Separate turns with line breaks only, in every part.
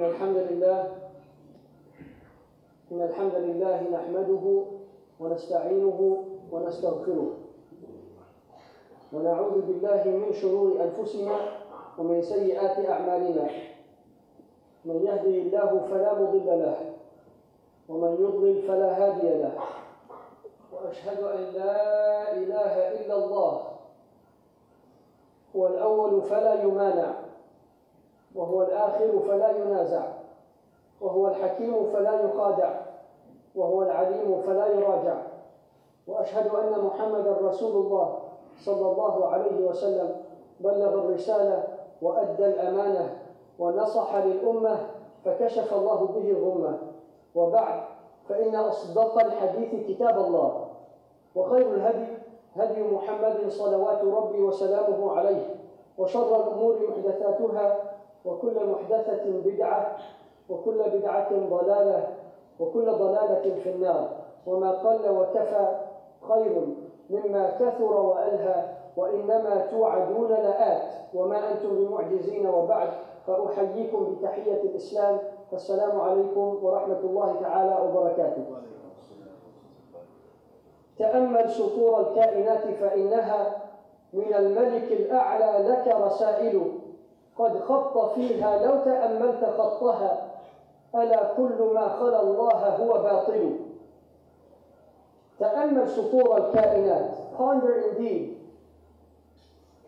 إن الحمد لله نحمده ونستعينه ونستغفره ونعوذ بالله من شرور أنفسنا ومن سيئات أعمالنا من يهدي الله فلا مضل له ومن يضلل فلا هادي له وأشهد أن لا إله إلا الله هو الأول فلا يمانع وهو الآخر فلا ينازع وهو الحكيم فلا يخادع وهو العليم فلا يراجع وأشهد أن محمدا رسول الله صلى الله عليه وسلم بلغ الرسالة وأدى الأمانة ونصح للأمة فكشف الله به الغمة وبعد فإن أصدق الحديث كتاب الله وخير الهدي هدي محمد صلوات ربي وسلامه عليه وشر الأمور محدثاتها وكل محدثة بدعة وكل بدعة ضلالة وكل ضلالة في النار وما قل وكفى خير مما كثر وألهى وإنما توعدون لآت وما أنتم بمعجزين وبعد فأحييكم بتحية الإسلام فالسلام عليكم ورحمة الله تعالى وبركاته. تأمل سطور الكائنات فإنها من الملك الأعلى لك رسائل قد خط فيها لو تأملت خطها ألا كل ما خلا الله هو باطل. تأمل سطور الكائنات. Ponder indeed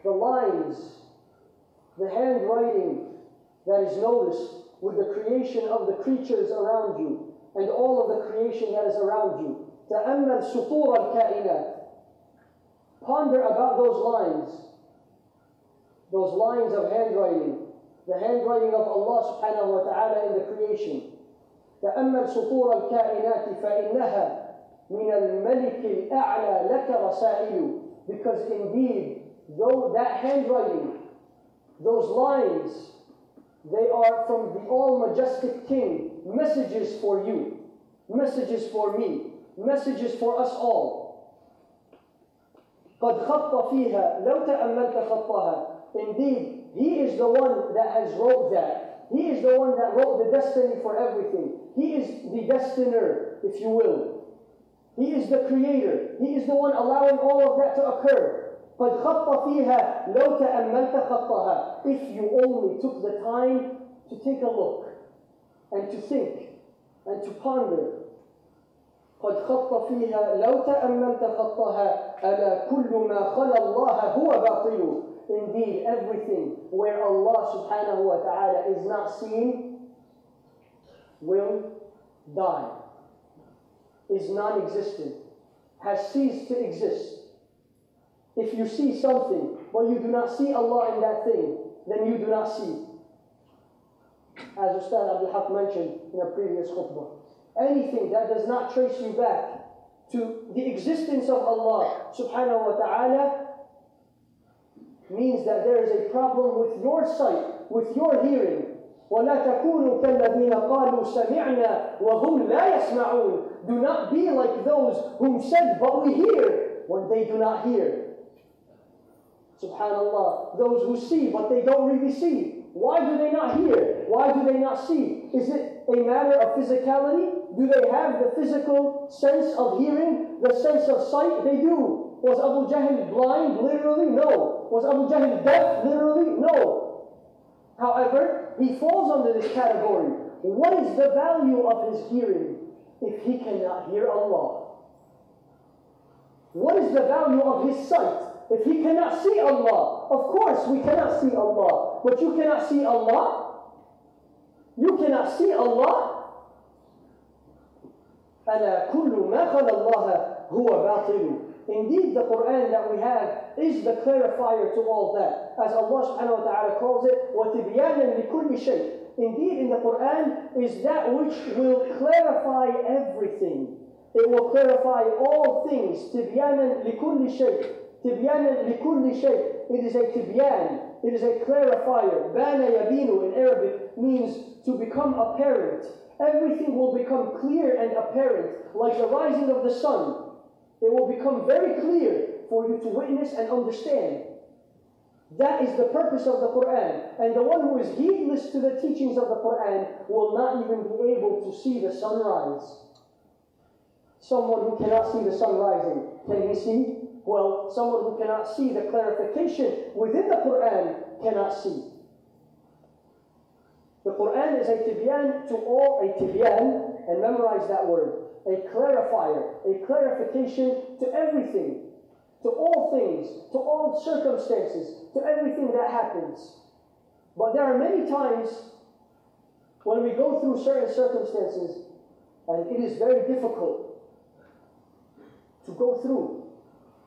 the lines, the handwriting that is noticed with the creation of the creatures around you and all of the creation that is around you. تأمل سطور الكائنات. Ponder about those lines of handwriting, the handwriting of Allah subhanahu wa ta'ala in the creation. تأمل سطور الكائنات فإنها من الملك الأعلى لك رسائل, because indeed though that handwriting, those lines, they are from the all-majestic King, messages for you, messages for me, messages for us all. قد خط فيها لو تأملت خطها. Indeed, He is the one that has wrote that. He is the one that wrote the destiny for everything. He is the destiner, if you will. He is the creator. He is the one allowing all of that to occur. قد خط فيها لو تأملت خطها. If you only took the time to take a look and to think and to ponder. قد خط فيها لو تأملت خطها ألا كل ما خلا الله هو باطل. Indeed, everything where Allah subhanahu wa ta'ala is not seen will die, is non-existent, has ceased to exist. If you see something, but you do not see Allah in that thing, then you do not see. As Ustadh Abdul Haq mentioned in a previous khutbah, anything that does not trace you back to the existence of Allah subhanahu wa ta'ala means that there is a problem with your sight, with your hearing. وَلَا تَكُونُوا كَالَّذِينَ قَالُوا سَمِعْنَا وَهُمْ لَا يَسْمَعُونَ. Do not be like those whom said, but we hear, when they do not hear. Subhanallah. Those who see, but they don't really see. Why do they not hear? Why do they not see? Is it a matter of physicality? Do they have the physical sense of hearing, the sense of sight? They do. Was Abu Jahl blind? Literally, no. Was Abu Jahl deaf? Literally, no. However, he falls under this category. What is the value of his hearing if he cannot hear Allah? What is the value of his sight if he cannot see Allah? Of course, we cannot see Allah. But you cannot see Allah? You cannot see Allah? أَلَا كُلُّ مَا خَلَى اللَّهَ هُوَ بَاطِلٌ. Indeed, the Quran that we have is the clarifier to all that. As Allah subhanahu wa ta'ala calls it, وَتِبْيَانًا لِكُلِّ شَيْءٍ. Indeed, in the Quran is that which will clarify everything. It will clarify all things. تِبْيَانًا لِكُلِّ شَيْءٍ. تِبْيَانًا لِكُلِّ شَيْءٍ. It is a tibyan. It is a clarifier. بَانَ يَبِينُ in Arabic means to become apparent. Everything will become clear and apparent, like the rising of the sun. It will become very clear for you to witness and understand. That is the purpose of the Quran. And the one who is heedless to the teachings of the Quran will not even be able to see the sunrise. Someone who cannot see the sun rising, can he see? Well, someone who cannot see the clarification within the Quran cannot see. The Quran is a tibyan to all, a tibyan, and memorize that word, a clarifier, a clarification to everything, to all things, to all circumstances, to everything that happens. But there are many times when we go through certain circumstances, and it is very difficult to go through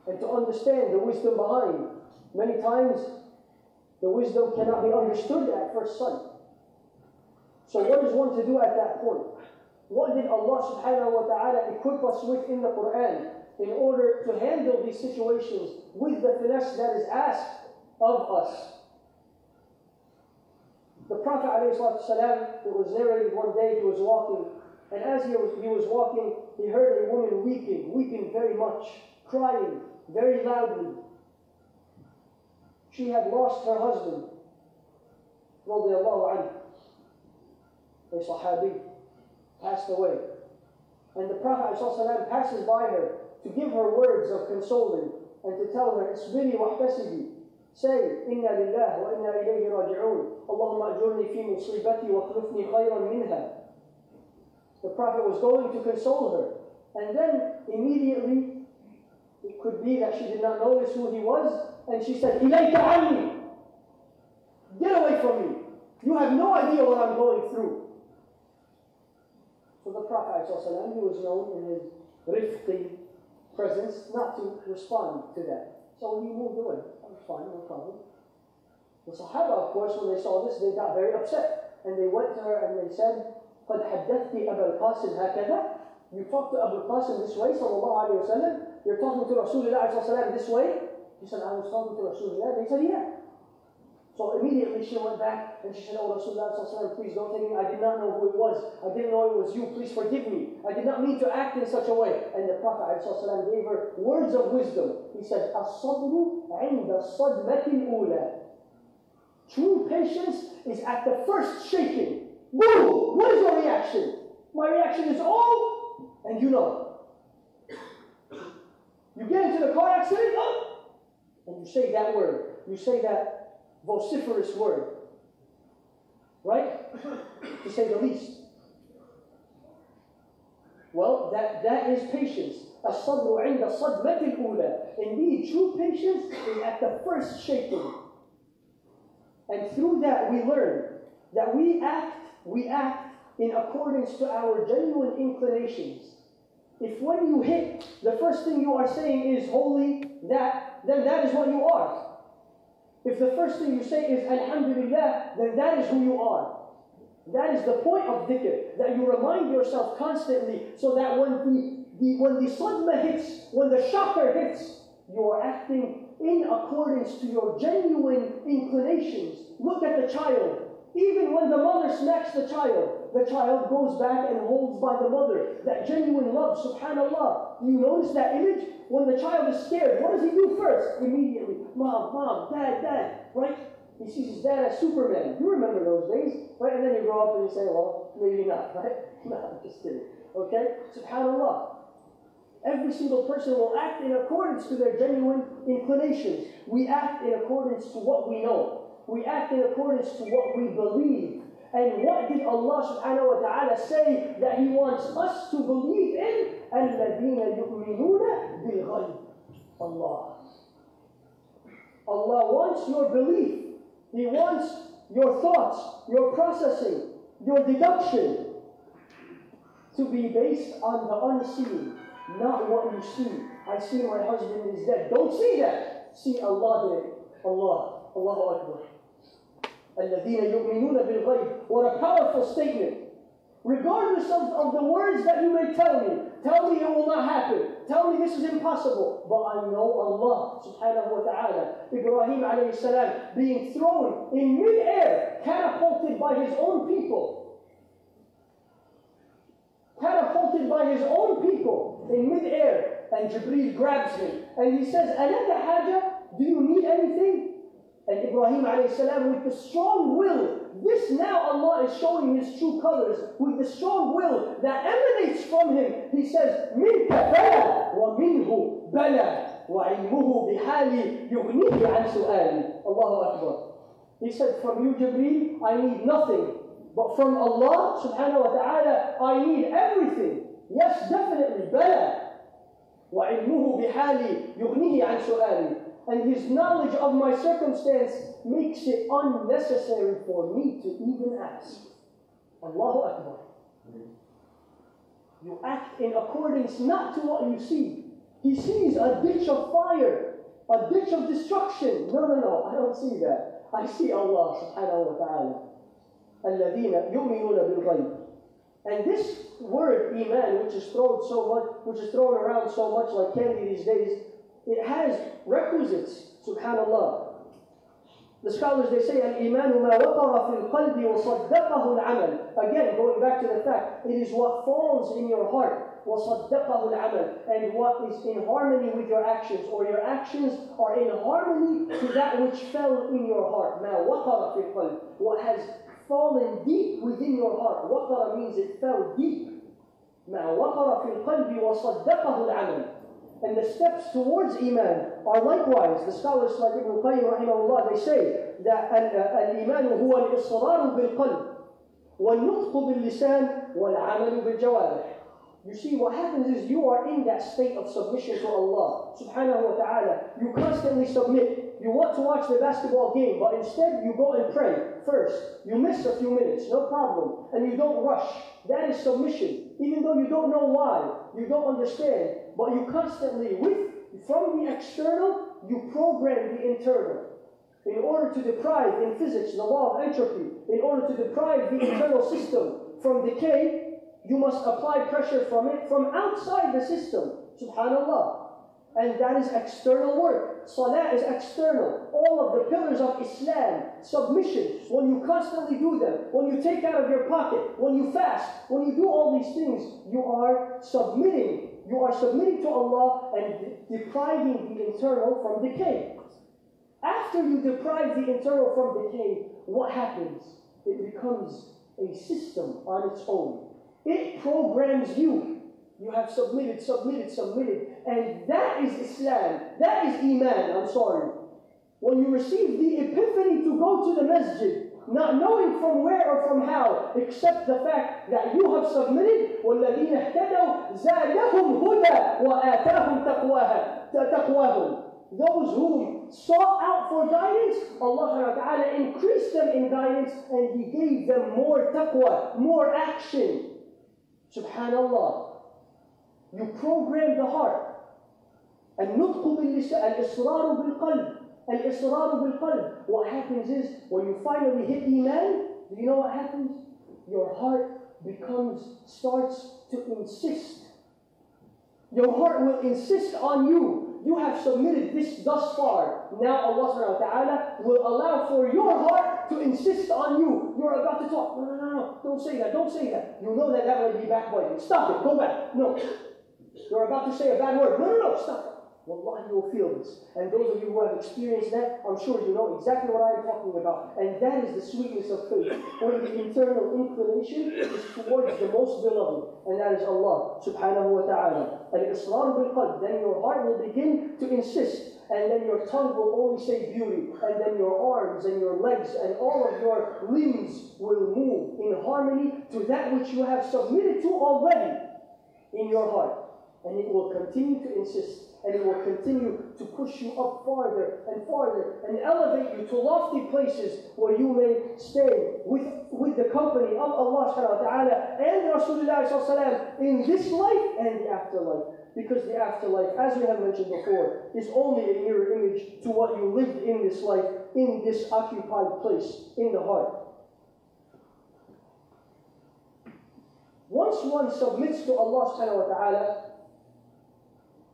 and to understand the wisdom behind. Many times, the wisdom cannot be understood at first sight. So what is one to do at that point? What did Allah subhanahu wa ta'ala equip us with in the Quran in order to handle these situations with the finesse that is asked of us? The Prophet ﷺ, it was narrated one day, he was walking, and as he was walking, he heard a woman weeping very much, crying very loudly. She had lost her husband, radiallahu anhu, a sahabi, passed away. And the Prophet ﷺ passes by her to give her words of consoling and to tell her, "Isbiri wahtasibi." Say, "Inna lillah wa inna ilayhi raji'un. Allahumma ajurni fi musibati wa akhlifni khayran minha." The Prophet was going to console her. And then immediately, it could be that she did not notice who he was, and she said, "Ilayka anni." Get away from me. You have no idea what I'm going through. So the Prophet ﷺ, he was known in his rifqi presence not to respond to that. So he moved away. That was fine, no problem. The Sahaba, of course, when they saw this, they got very upset. And they went to her and they said, قَدْ حَدَّثْتِ أَبَا الْقَاسِمْ هَكَذَا. You talk to Abu Qasim this way, sallallahu alayhi wa sallam. You're talking to Rasulullah sallallahu this way. He said, "I was talking to Rasulullah." They said, "Yeah." So immediately she went back and she said, "Oh Rasulullah sallallahu please don't take me. I did not know who it was. I didn't know it was you. Please forgive me. I did not mean to act in such a way." And the Prophet sallallahu gave her words of wisdom. He said, "As-sabru 'inda as-sadmati al-ula." True patience is at the first shaking. Boom! What is your reaction? My reaction is, "Oh!" And you know. You get into the car accident, "Oh!" And you say that word. You say that vociferous word. Right? To say the least. Well, that is patience. As-sabru 'inda as-sadmati al-ula. Indeed, true patience is at the first shaking. And through that we learn that we act in accordance to our genuine inclinations. If when you hit, the first thing you are saying is holy, then that is what you are. If the first thing you say is alhamdulillah, then that is who you are. That is the point of dhikr, that you remind yourself constantly so that when the sadma hits, when the shocker hits, you are acting in accordance to your genuine inclinations. Look at the child. Even when the mother smacks the child goes back and holds by the mother. That genuine love, subhanAllah. You notice that image? When the child is scared, what does he do first? Immediately, mom, dad, right? He sees his dad as Superman. You remember those days, right? And then you grow up and you say, well, maybe not, right? No, I'm just kidding. Okay? SubhanAllah. Every single person will act in accordance to their genuine inclinations. We act in accordance to what we know. We act in accordance to what we believe. And what did Allah subhanahu wa ta'ala say that He wants us to believe in? الَّذِينَ يُؤْمِنُونَ بِالْغَيْبِ. Allah wants your belief. He wants your thoughts, your processing, your deduction to be based on the unseen, not what you see. I see my husband is dead. Don't see that. See Allah did it. Allahu Akbar. الَّذِينَ يُؤْمِنُونَ بِالْغَيْبِ. What a powerful statement. Regardless of the words that you may tell me it will not happen. Tell me this is impossible. But I know Allah subhanahu wa ta'ala. Ibrahim alayhi salam being thrown in mid-air, catapulted by his own people. Catapulted by his own people in mid-air. And Jibreel grabs him. And he says, أَلَكَ حَاجَةً? Do you need anything? And Ibrahim alayhi salam, with the strong will, this now Allah is showing His true colors, with the strong will that emanates from Him. He says, مِنْكَ بَلَى وَمِنْهُ بَلَى وَعِلْمُهُ بِحَالِ يُغْنِيهِ عَنْ سُؤَالِ. Allahu Akbar. He said, from you, Jibreel, I need nothing. But from Allah subhanahu wa ta'ala, I need everything. Yes, definitely, بَلَى وَعِلْمُهُ بِحَالِ يُغْنِيهِ عَنْ سُؤَالِ. And His knowledge of my circumstance makes it unnecessary for me to even ask. Allahu Akbar. You act in accordance not to what you see. He sees a ditch of fire, a ditch of destruction. No, I don't see that. I see Allah subhanahu wa ta'ala. الَّذِينَ يُؤْمِنُونَ بِالْغَيْبِ. And this word, iman, which is thrown around so much like candy these days, it has requisites, subhanallah. The scholars, they say, الْإِيمَانُ مَا وَقَرَ فِي الْقَلْبِ وَصَدَّقَهُ الْعَمَلِ. Again, going back to the fact, it is what falls in your heart, وَصَدَّقَهُ الْعَمَلِ, and what is in harmony with your actions, or your actions are in harmony to that which fell in your heart. مَا وَقَرَ فِي الْقَلْبِ. What has fallen deep within your heart. وَقَرَ means it fell deep. مَا وَقَرَ فِي الْقَلْبِ وَصَدَّقَهُ الْعَمَلِ. And the steps towards Iman are likewise. The scholars like Ibn Qayyim rahimahullah, they say that al-Iman huwa al-Israr bil-qalb wal-nutq bil-lisan wal-amal bil-jawarih. You see, what happens is you are in that state of submission to Allah subhanahu wa ta'ala. You constantly submit. You want to watch the basketball game, but instead you go and pray first. You miss a few minutes, no problem. And you don't rush. That is submission. Even though you don't know why, you don't understand, but you constantly, from the external, you program the internal. In order to deprive, in physics, the law of entropy, in order to deprive the internal system from decay, you must apply pressure from it from outside the system. Subhanallah. And that is external work. Salah is external. All of the pillars of Islam, submission, when you constantly do them, when you take out of your pocket, when you fast, when you do all these things, you are submitting. You are submitting to Allah and depriving the internal from decay. After you deprive the internal from decay, what happens? It becomes a system on its own. It programs you. You have submitted, and that is Islam. That is Iman, I'm sorry. When you receive the epiphany to go to the masjid, not knowing from where or from how, except the fact that you have submitted, وَالَّذِينَ اهْتَدَوْا زَادَهُمْ هُدًى وَآتَاهُمْ تَقْوَاهُمْ. Those who sought out for guidance, Allah Ta'ala increased them in guidance, and He gave them more taqwa, more action. Subhanallah. You program the heart. النطق باللسان الإصرار بالقلب الإصرار بالقلب. What happens is, when you finally hit Iman, do you know what happens? Your heart starts to insist. Your heart will insist on you. You have submitted this thus far. Now Allah subhanahu wa ta'ala will allow for your heart to insist on you. You're about to talk. No. Don't say that. You know that might be backbiting. Stop it. Go back. No. You're about to say a bad word. No, stop it. Wallahi, you will feel this. And those of you who have experienced that, I'm sure you know exactly what I am talking about. And that is the sweetness of faith, where the internal inclination is towards the most beloved, and that is Allah subhanahu wa ta'ala. Al-Israr bil-Qalb. Then your heart will begin to insist, and then your tongue will only say beauty, and then your arms and your legs and all of your limbs will move in harmony to that which you have submitted to already in your heart. And it will continue to insist, and it will continue to push you up farther and farther and elevate you to lofty places where you may stay with the company of Allah subhanahu wa ta'ala and Rasulullah sallallahu alaihi wasallam in this life and the afterlife. Because the afterlife, as we have mentioned before, is only a mirror image to what you lived in this life, in this occupied place, in the heart. Once one submits to Allah subhanahu wa ta'ala,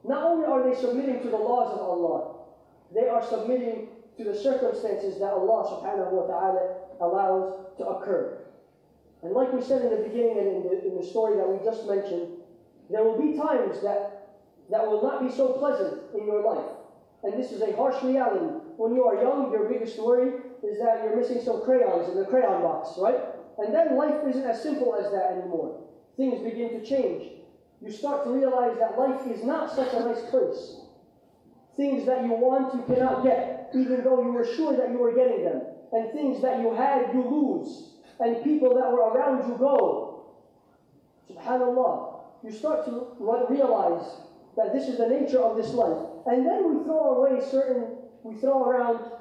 not only are they submitting to the laws of Allah, they are submitting to the circumstances that Allah subhanahu wa ta'ala allows to occur. And like we said in the beginning and in the story that we just mentioned, there will be times that will not be so pleasant in your life. And this is a harsh reality. when you are young, your biggest worry is that you're missing some crayons in the crayon box, right? And then life isn't as simple as that anymore. Things begin to change. You start to realize that life is not such a nice place. Things that you want, you cannot get, even though you were sure that you were getting them. And things that you had, you lose. And people that were around you go. SubhanAllah. You start to realize that this is the nature of this life. And then we throw around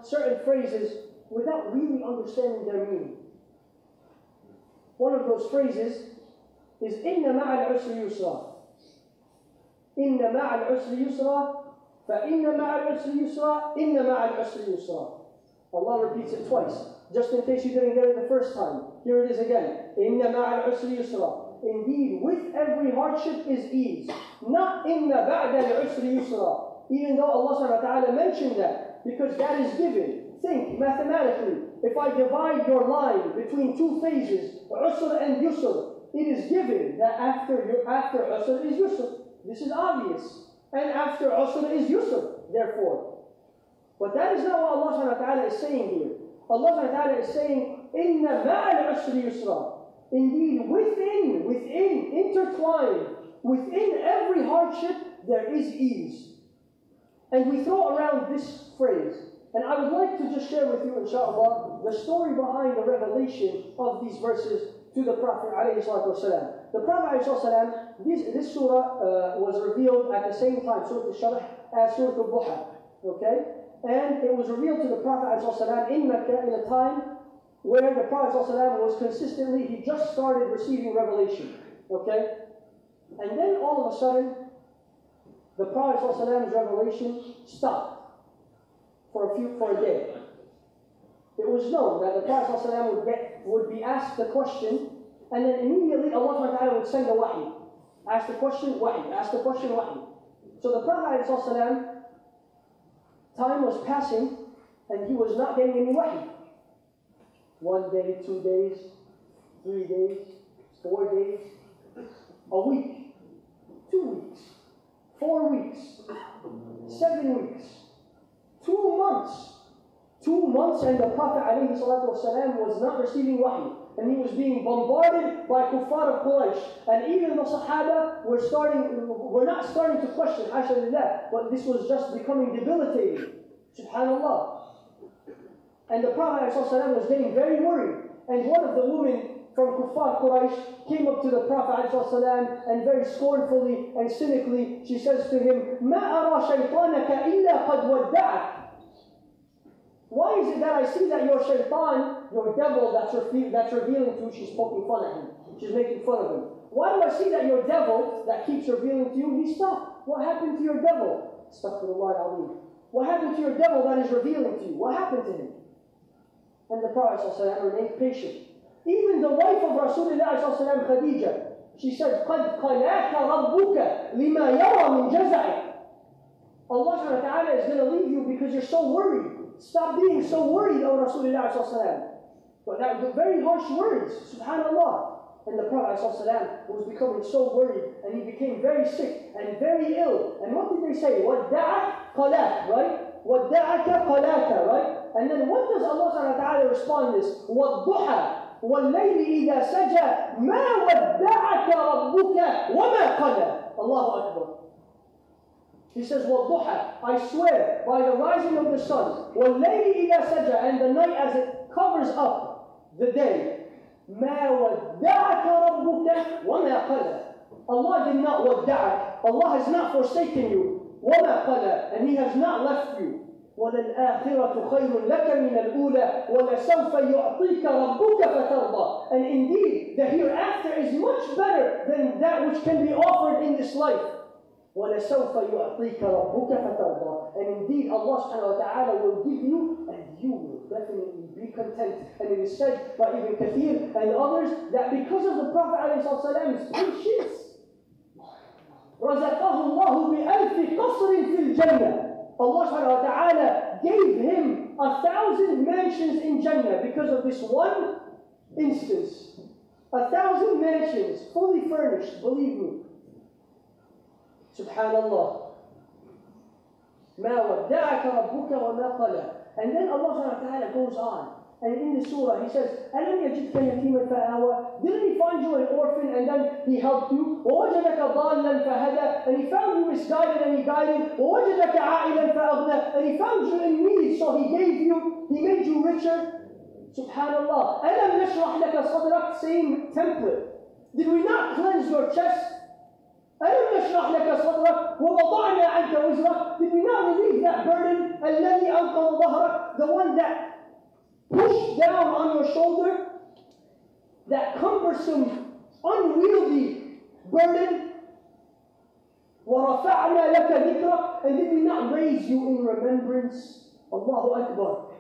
certain phrases without really understanding their meaning. One of those phrases is إِنَّ مَعَ الْعُسْرِ يُسْرًا. إِنَّ مَعَ الْعُسْرِ يُسْرًا فَإِنَّ مَعَ الْعُسْرِ يُسْرًا إِنَّ مَعَ الْعُسْرِ يُسْرًا. Allah repeats it twice, just in case you didn't get it the first time. Here it is again. إِنَّ مَعَ الْعُسْرِ يُسْرًا. Indeed, with every hardship is ease. Not إِنَّ بَعْدَ الْعُسْرِ يُسْرًا. Even though Allah subhanahu wa ta'ala mentioned that, because that is given. Think mathematically. If I divide your line between two phases, usr and yusr, it is given that after usr is yusr. This is obvious. And after usr is yusr, therefore. But that is not what Allah subhanahu wa ta'ala is saying here. Allah subhanahu wa ta'ala is saying, إِنَّ مَعَ الْعُسْرِ يُسْرًا. Indeed, within, intertwined, within every hardship, there is ease. And we throw around this phrase. And I would like to just share with you, inshallah, the story behind the revelation of these verses to the Prophet ﷺ. The Prophet ﷺ, this surah was revealed at the same time, Surah Al-Sharh, as Surah Al-Duha. Okay? And it was revealed to the Prophet ﷺ in Mecca in a time where the Prophet ﷺ was consistently, he just started receiving revelation. Okay? And then all of a sudden, the Prophet ﷺ's revelation stopped for a day. It was known that the Prophet ﷺ would be asked the question, and then immediately Allah SWT would send a wahi. Ask the question, wahi. Ask the question, wahi. So the Prophet ﷺ, time was passing, and he was not getting any wahi. 1 day, 2 days, 3 days, 4 days, a week, 2 weeks, 4 weeks, 7 weeks, 2 months. 2 months, and the Prophet ﷺ was not receiving wahi. And he was being bombarded by kuffar of Quraysh. And even the Sahaba were not starting to question, hashalillah, but this was just becoming debilitating. Subhanallah. And the Prophet ﷺ was getting very worried. And one of the women from kuffar Quraysh came up to the Prophet ﷺ and very scornfully and cynically, she says to him, مَا أَرَى شَيْطَانَكَ إِلَّا قَدْ وَدَّعَكَ. Why is it that I see that your shaitan, your devil that's revealing to you, she's poking fun at him. She's making fun of him. Why do I see that your devil that keeps revealing to you, he stopped? What happened to your devil? Astaghfirullah al-Azim. What happened to your devil that is revealing to you? What happened to him? And the Prophet ﷺ remained patient. Even the wife of Rasulullah ﷺ, Khadija, she said, قَدْ قَلَاكَ رَبُّكَ لِمَا يَرَى مِنْ جَزَعِكَ. Allah subhanahu wa ta'ala is going to leave you because you're so worried. Stop being so worried, O Rasulullah ﷺ. But that were very harsh words, subhanallah. And the Prophet ﷺ was becoming so worried, and he became very sick and very ill. And what did they say? وَدَّعَكَ قَلَاكَ, right? وَدَّعَكَ قَلَاكَ, right? And then what does Allah subhanahu wa ta'ala respond this? وَالضُّحَى وَاللَّيْلِ إِذَا سَجَى مَا وَدَّعَكَ رَبُّكَ وَمَا قَلَى. Allahu Akbar. He says, وَالضُّحَى, I swear by the rising of the sun, وَاللَّيْلِ إِذَا سَجَى, and the night as it covers up the day, مَا وَدَّعَكَ رَبُّكَ وَمَا قَلَى. Allah did not وَدَّعَكَ. Allah has not forsaken you. وَمَا قَلَى, and He has not left you. وَلَلْآخِرَةُ خَيْرٌ لَكَ مِنَ الْأُولَى وَلَسَوْفَ يُعْطِيكَ رَبُّكَ فَتَرْضَى. And indeed, the hereafter is much better than that which can be offered in this life. وَلَسَوْفَ يُعْطِيكَ رَبُّكَ فَتَرْضَى. And indeed, Allah subhanahu wa ta'ala will give you, and you will definitely be content. And it is said by Ibn Kathir and others that because of the Prophet ﷺ's patience, رَزَقَهُ اللَّهُ بِأَلْفِ قَصْرٍ فِي الْجَنَّةِ. Allah subhanahu wa ta'ala gave him 1,000 mansions in Jannah because of this one instance. 1,000 mansions, fully furnished, believe me. Subhanallah. مَا وَدَّعَكَ رَبُّكَ وَمَا قَلَى. And then Allah subhanahu wa ta'ala goes on. And in the surah, He says, أَلَمْ يَجِدْكَ يَتِيمًا فَآوَى. Didn't He find you an orphan and then He helped you? وَوَجَدَكَ ضَالًّا فَهَدَى. And He found you misguided and He guided. وَوَجَدَكَ عَائِلًا فَأَغْنَى. And He found you in need, so He gave you, He made you richer. Subhanallah. أَلَمْ نَشْرَحْ لَكَ صَدْرَكَ. Same template. Did we not cleanse your chest? أَلَمْ نَشْرَحْ لَكَ صَدْرَكَ وَوَضَعْنَا عَنْكَ وِزْرَكَ. Did we not relieve that burden? الَّذِي أَنْقَضَ ظَهْرَكَ. The one that pushed down on your shoulder, that cumbersome, unwieldy burden. وَرَفَعْنَا لَكَ ذِكْرَكَ. And did we not raise you in remembrance? Allahu Akbar.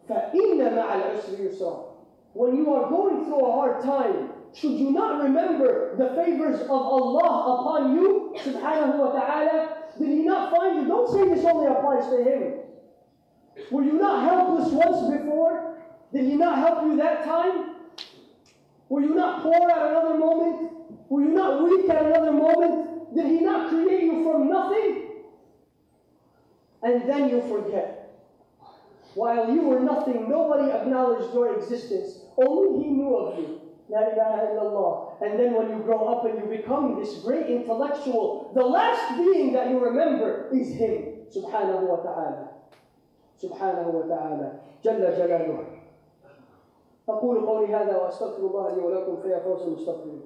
فَإِنَّ مَعَ الْعُسْرِ يُسْرًا. When you are going through a hard time, should you not remember the favors of Allah upon you, subhanahu wa ta'ala? Did He not find you? Don't say this only applies to Him. Were you not helpless once before? Did He not help you that time? Were you not poor at another moment? Were you not weak at another moment? Did He not create you from nothing? And then you forget. While you were nothing, nobody acknowledged your existence. Only He knew of you. La ilaha illallah. And then when you grow up and you become this great intellectual, the last being that you remember is Him, subhanahu wa ta'ala. سبحانه وتعالى جل جلاله. أقول قولي هذا وأستغفر الله لي ولكم فيا فوز المستغفرين.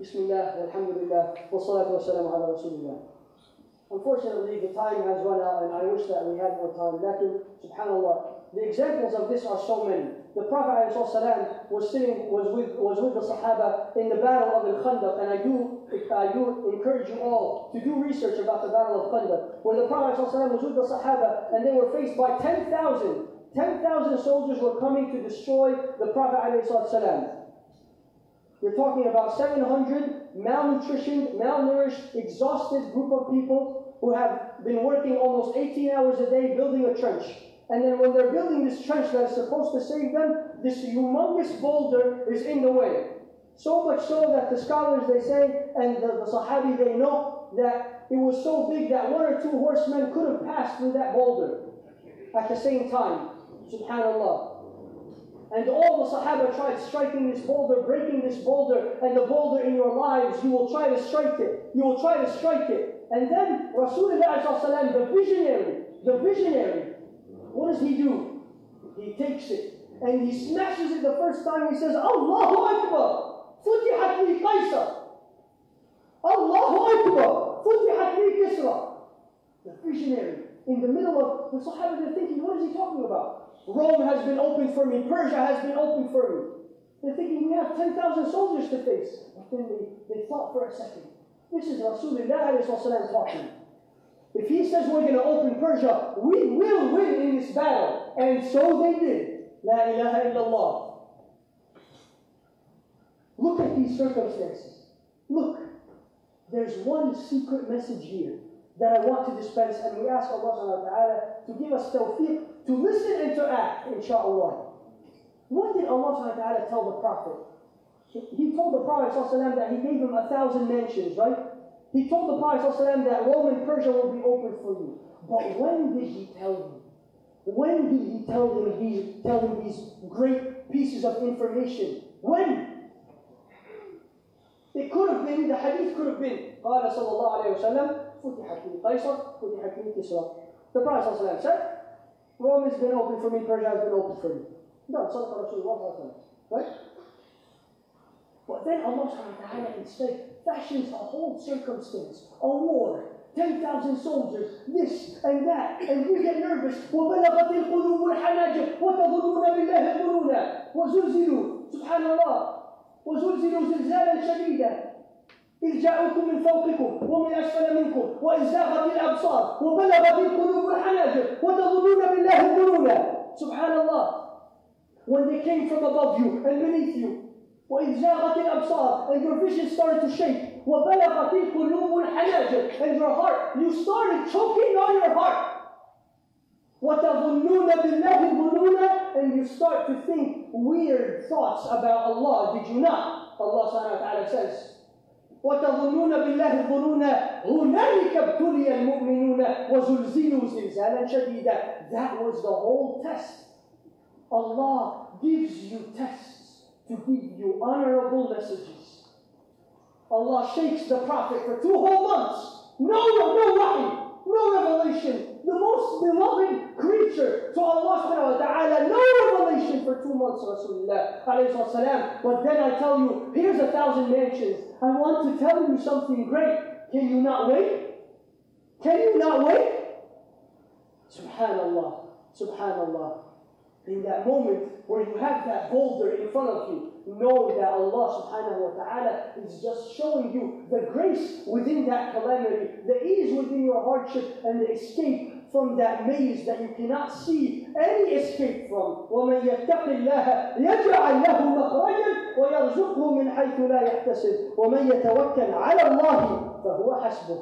بسم الله والحمد لله والصلاة والسلام على رسول الله. Unfortunately, the time has run out, and I wish that we had more time. Lakin, subhanallah, the examples of this are so many. The Prophet ﷺ was with the Sahaba in the battle of Al-Khandaq, and I do encourage you all to do research about the battle of Khandaq, where the Prophet ﷺ was with the Sahaba, and they were faced by 10,000 soldiers were coming to destroy the Prophet ﷺ. We're talking about 700 malnutritioned, malnourished, exhausted group of people who have been working almost 18 hours a day building a trench. And then when they're building this trench that is supposed to save them, this humongous boulder is in the way. So much so that the scholars, they say, and the Sahabi, they know that it was so big that one or two horsemen could have passed through that boulder at the same time. Subhanallah. And all the Sahaba tried striking this boulder, breaking this boulder, and the boulder in your lives, you will try to strike it. You will try to strike it. And then Rasulullah ﷺ, the visionary, what does he do? He takes it and he smashes it the first time. He says, Allahu Akbar, futihat li Qaisar. Allahu Akbar, futihat li Kisra. The visionary, in the middle of the Sahaba, they're thinking, what is he talking about? Rome has been opened for me. Persia has been opened for me. They're thinking, we have 10,000 soldiers to face. But then they thought for a second. This is Rasulullah talking. If he says we're going to open Persia, we will win in this battle. And so they did. La ilaha illallah. Look at these circumstances. Look. There's one secret message here that I want to dispense, and we ask Allah subhanahu wa ta'ala to give us tawfiq to listen and to act, inshaAllah. What did Allah subhanahu wa ta'ala tell the Prophet? He told the Prophet ﷺ that he gave him 1,000 mansions, right? He told the Prophet ﷺ that Rome and Persia will be open for you. But when did he tell him? When did he tell him these great pieces of information? When? It could have been, the hadith could have been, قال صلى الله عليه وسلم فتحت لي قيصر فتحت لي كسرى. The Prophet ﷺ said, Rome has been open for me, Persia has been open for you. No, صدق رسول الله صلى الله عليه وسلم. Right? But then Allah subhanahu wa ta'ala instead fashions a whole circumstance, a war, 10,000 soldiers, this and that, and you get nervous. وَبَلَغَتِ الْقُلُوبُ الْحَنَاجِرَ وَتَظُنُّونَ بِاللَّهِ الظُّنُونَ وَزُلْزِلُوا سبحان الله وَزُلْزِلُوا زِلْزَالًا شَدِيدًا إِذْ جَاءُوكُم مِّن فَوْقِكُمْ وَمِنْ أَسْفَلَ مِنكُمْ وَإِذْ زَاغَتِ الْأَبْصَارُ وَبَلَغَتِ الْقُلُوبُ الْحَنَاجِرَ وَتَظُنُّونَ بِاللَّهِ الظُّنُونَ سبحان الله. When they came from above you and beneath you, وَإِذْ زَاغَتِ الْأَبْصَارُ, and your vision started to shake, وَبَلَغَتِ الْقُلُوبُ الْحَنَاجِرَ, and your heart, you started choking on your heart. وَتَظُنُّونَ بِاللَّهِ الظُّنُونَ, and you start to think weird thoughts about Allah. Did you not? Allah subhanahu wa ta'ala says, وَتَظُنُّونَ بِاللَّهِ الظُّنُونَ هُنَالِكَ ابْتُلِيَ الْمُؤْمِنُونَ وَزُلْزِلُوا زِلْزَالًا شَدِيدًا. That was the whole test. Allah gives you tests to give you honorable messages. Allah shakes the Prophet for 2 whole months. No wahy, no revelation. The most beloved creature to Allah subhanahu wa ta'ala, no revelation for 2 months, Rasulullah alayhi wasallam. But then I tell you, here's 1,000 mansions. I want to tell you something great. Can you not wait? Can you not wait? Subhanallah, Subhanallah. In that moment where you have that boulder in front of you, know that Allah subhanahu wa ta'ala is just showing you the grace within that calamity, the ease within your hardship, and the escape from that maze that you cannot see any escape from. وَمَنْ يَتَّقِ اللَّهَ يَجْعَلْ لَهُ مَخْرَجًا وَيَرْزُقْهُ مِنْ حَيْثُ لَا يَحْتَسِبُ وَمَنْ يَتَوَكَّلْ عَلَى اللَّهِ فَهُوَ حَسْبُهُ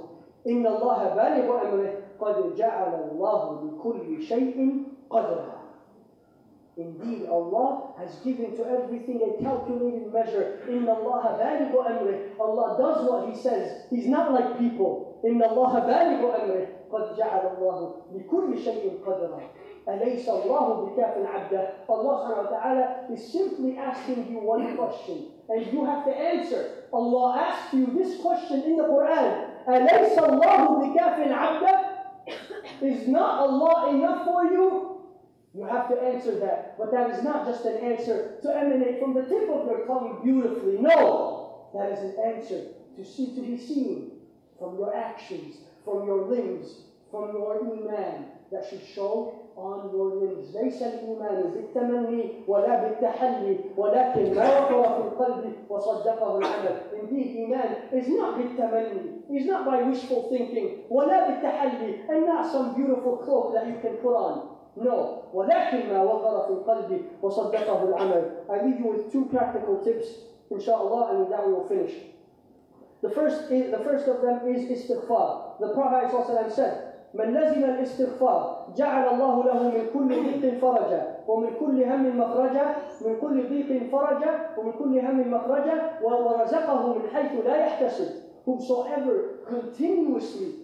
إِنَّ اللَّهَ بَالِغُ أَمْرِهِ قَدْ جَعَلَ اللَّهُ لِكُلِّ شَيْءٍ قَدْرًا. Indeed, Allah has given to everything a calculated measure. Inna Allah balighu amrih. Allah does what He says. He's not like people. Inna Allah balighu amrih. قَدْ جَعَلَ اللَّهُ لِكُلِّ شَيْءٍ قَدْرًا. أَلَيْسَ اللَّهُ بِكَافٍ عَبْدَهُ. Allah subhanahu wa ta'ala is simply asking you one question, and you have to answer. Allah asks you this question in the Quran. أَلَيْسَ اللَّهُ بِكَافٍ عَبْدَهُ. Is not Allah enough for you? You have to answer that. But that is not just an answer to emanate from the tip of your tongue beautifully. No! That is an answer to be seen from your actions, from your limbs, from your iman that should show on your limbs. ليس الإيمان بالتمني ولا بالتحلي ولكن ما وقر في القلب وصدقه العمل. Indeed, iman is not بالتمني. It's not by wishful thinking. ولا بالتحلي, and not some beautiful cloak that you can put on. No. ولكن ما وقر في القلب وصدقه العمل. I leave you with 2 practical tips, inshallah, and with that we will finish. The first of them is istighfar. The Prophet ﷺ said, من لزم الاستغفار جعل الله له من كل ضيق فرجا ومن كل هم مخرجا من كل ضيق فرجا ومن كل هم مخرجا ورزقه من حيث لا يحتسب. Whosoever continuously,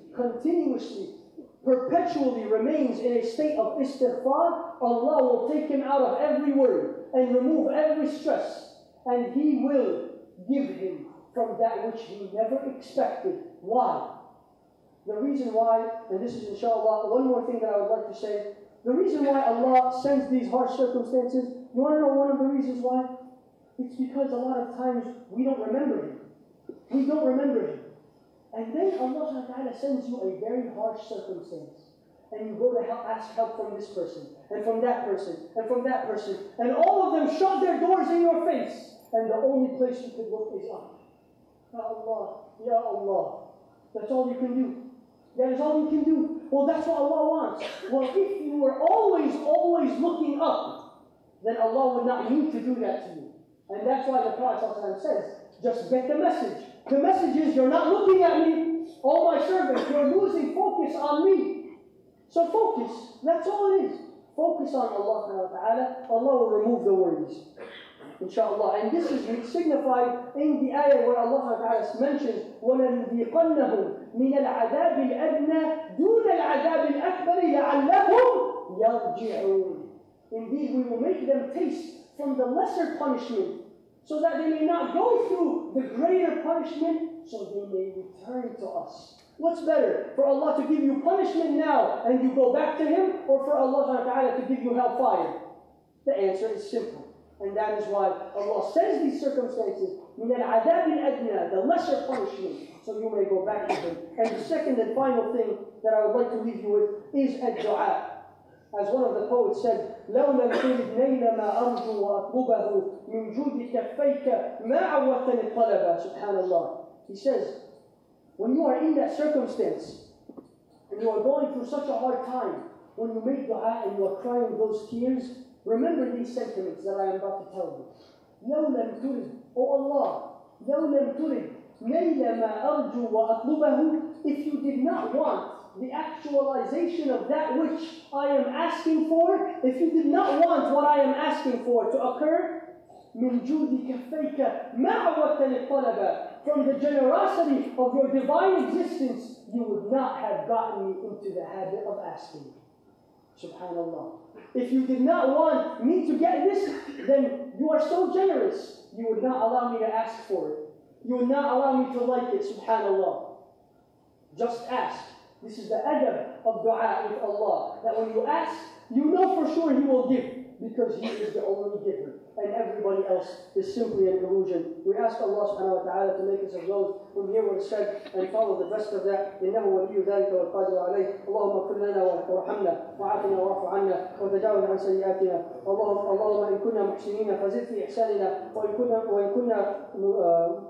perpetually remains in a state of istighfar, Allah will take him out of every worry and remove every stress, and He will give him from that which he never expected. Why? The reason why, and this is inshallah one more thing that I would like to say, the reason why Allah sends these harsh circumstances, you want to know one of the reasons why? It's because a lot of times we don't remember Him. We don't remember Him. And then Allah subhanahu wa ta'ala sends you a very harsh circumstance. And you go to ask help from this person, and from that person, and from that person. And all of them shut their doors in your face. And the only place you could look is up. Ya Allah, Ya Allah. That's all you can do. That is all you can do. Well, that's what Allah wants. Well, if you were always looking up, then Allah would not need to do that to you. And that's why the Prophet says, just get the message. The message is, you're not looking at me, oh my servant, you're losing focus on me. So focus, that's all it is. Focus on Allah subhanahu wa ta'ala. Allah will remove the worries. Inshallah. And this is signified in the ayah where Allah subhanahu wa ta'ala mentions, وَلَنُذِيقَنَّهُمْ مِنَ الْعَذَابِ الْأَدْنَى دُونَ الْعَذَابِ الْأَكْبَرِ لَعَلَّهُمْ يَرْجِعُونَ. Indeed, we will make them taste from the lesser punishment, so that they may not go through the greater punishment, so they may return to us. What's better? For Allah to give you punishment now and you go back to Him, or for Allah subhanahu wa ta'ala to give you hellfire? The answer is simple. And that is why Allah sends these circumstances, مِنَ الْعَذَابِ الْأَدْنَى, the lesser punishment, so you may go back to Him. And the second and final thing that I would like to leave you with is ad-du'a. As one of the poets said, لَوْ لَمْ تُرِدْ نَيْلَ مَا أَرْجُو وَأَطْلُبَهُ مِنْ جُودِكَ فَيْكَ مَا عَوَّتَنِ الطَّلَبَ. Subhanallah. He says, when you are in that circumstance, and you are going through such a hard time, when you make dua and you are crying those tears, remember these sentiments that I am about to tell you. لَوْ لَمْ تُرِدْ, O Allah, لَوْ لَمْ تُرِدْ نَيْلَ مَا أَرْجُو وَأَطْلُبَهُ. If you did not want the actualization of that which I am asking for, if you did not want what I am asking for to occur, من جود كفيك ما عودتني الطلب, from the generosity of your divine existence, you would not have gotten me into the habit of asking. Subhanallah. If you did not want me to get this, then you are so generous, you would not allow me to ask for it. You would not allow me to like it, subhanallah. Just ask. This is the adab of dua with Allah. That when you ask, you know for sure He will give, because He is the only giver. And everybody else is simply an illusion. We ask Allah subhanahu wa ta'ala to make us of those who hear what is said and follow the rest of that. إنه ولي ذلك والقادر عليه. اللهم اغفر لنا وارحمنا وعافنا واعف عنا وتجاوز عن سيئاتنا. اللهم إن كنا محسنين فزد في إحساننا وإن كنا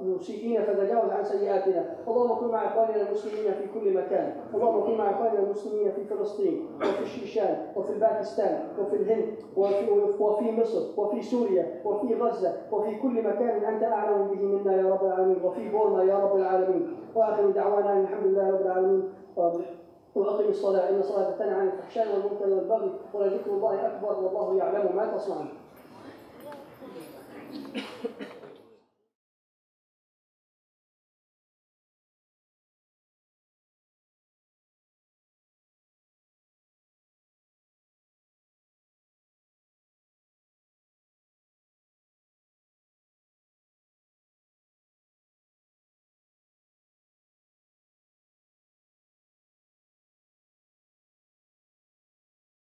مسيئين فتجاوز عن سيئاتنا. اللهم كن مع إخواننا المسلمين في كل مكان. اللهم كن مع إخواننا المسلمين في فلسطين وفي الشيشان وفي باكستان وفي الهند وفي مصر وفي سوريا وفي غزة وفي كل مكان أنت أعلم به منا يا رب العالمين, وفي بورما يا رب العالمين. وآخر دعوانا الحمد لله رب العالمين. وأقم الصلاة إن الصلاة تنهى عن الفحشاء والمنكر والبغي ولذكر الله أكبر والله يعلم ما تصنعون.